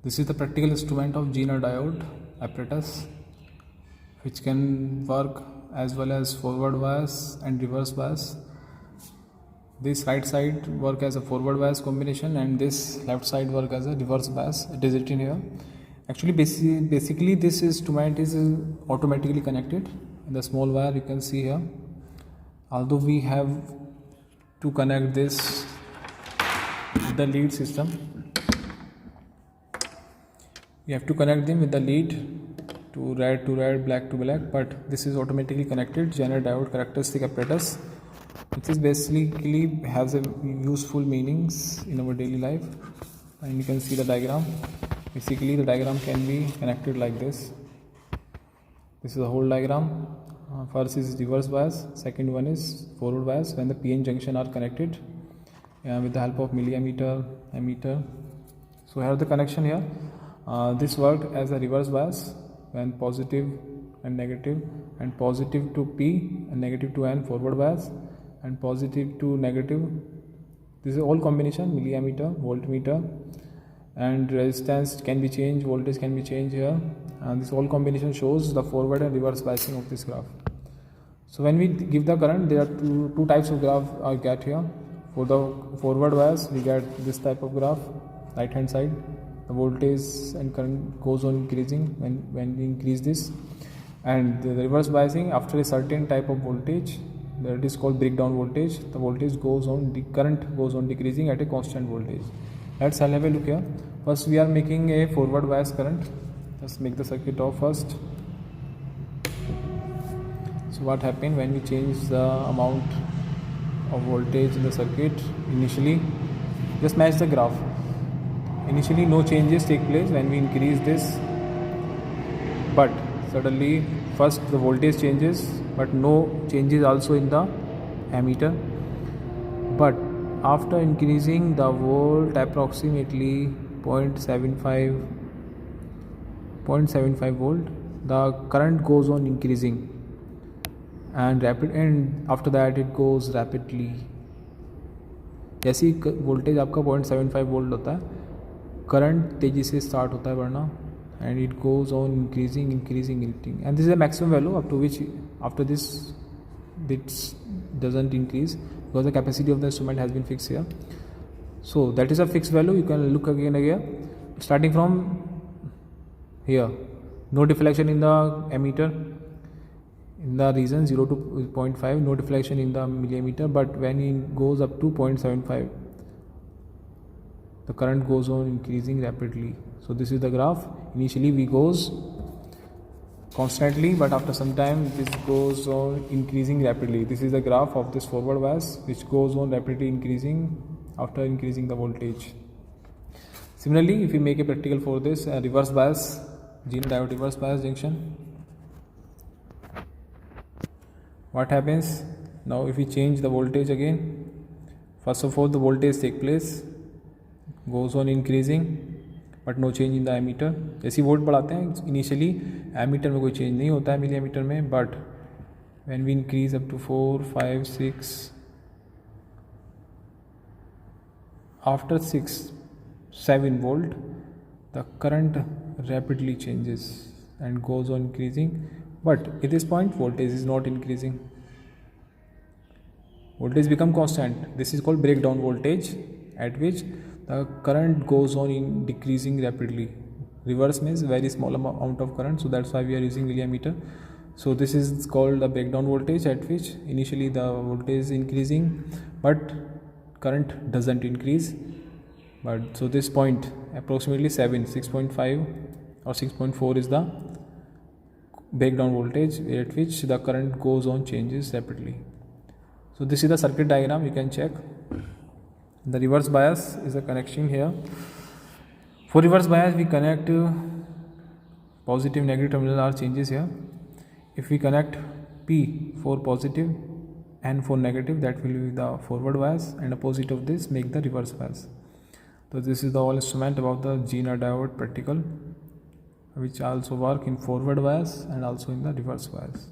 This is the practical instrument of Zener diode apparatus, which can work as well as forward bias and reverse bias. This right side work as a forward bias combination and this left side work as a reverse bias. It is written here. Actually basically this instrument is automatically connected. In the small wire you can see here, although we have to connect this with the lead system, we have to connect them with the lead to red, black to black, but this is automatically connected. Zener diode characteristic apparatus, which is basically has a useful meanings in our daily life. And you can see the diagram. Basically the diagram can be connected like this. This is the whole diagram. First is reverse bias, second one is forward bias when the PN junction are connected with the help of milliammeter, ammeter. So here the connection here. This worked as a reverse bias when positive and negative, and positive to P and negative to N forward bias, and positive to negative. This is all combination, milliammeter, voltmeter, and resistance can be changed, voltage can be changed here, and this all combination shows the forward and reverse biasing of this graph. So when we give the current, there are two types of graph I get here. For the forward bias we get this type of graph, right hand side. The voltage and current goes on increasing when we increase this, and the reverse biasing after a certain type of voltage, that is called breakdown voltage, the voltage goes on, the current goes on decreasing at a constant voltage. Let's have a look here. First we are making a forward bias current. Let's make the circuit off first. So what happened when we change the amount of voltage in the circuit? Initially, just match the graph. Initially no changes take place when we increase this, but suddenly first the voltage changes, but no changes also in the ammeter. But after increasing the volt approximately 0.75 volt, the current goes on increasing and after that it goes rapidly. जैसे ही voltage आपका 0.75 volt होता है, current तेजी से start होता है बढ़ना, and it goes on increasing, and this is the maximum value up to which after this it doesn't increase because the capacity of the instrument has been fixed here. So that is a fixed value. You can look again here, starting from here, no deflection in the ammeter in the region 0 to 0.5, no deflection in the millimeter, but when it goes up to 0.75, the current goes on increasing rapidly. So this is the graph. Initially we goes constantly, but after some time this goes on increasing rapidly. This is the graph of this forward bias, which goes on rapidly increasing after increasing the voltage. Similarly, if we make a practical for this reverse bias, Zener diode reverse bias junction, what happens now if we change the voltage again? First of all, the voltage take place, goes on increasing, but no change in the ammeter. जैसे volt बढ़ाते हैं initially ammeter में कोई change नहीं होता है milliammeter में, but when we increase up to 4, 5, 6, after 6, 7 volt the current rapidly changes and goes on increasing, but at this point voltage is not increasing. Voltage become constant. This is called breakdown voltage, at which the current goes on decreasing rapidly. Reverse means very small amount of current, so that's why we are using milliammeter. So this is called the breakdown voltage, at which initially the voltage is increasing but current doesn't increase. But so this point approximately 6.5 or 6.4 is the breakdown voltage, at which the current goes on changes rapidly. So this is the circuit diagram, you can check. The reverse bias is a connection here. For reverse bias we connect positive negative terminal are changes here. If we connect P for positive and for negative, that will be the forward bias, and opposite of this make the reverse bias. So this is the whole instrument about the Zener diode practical, which also work in forward bias and also in the reverse bias.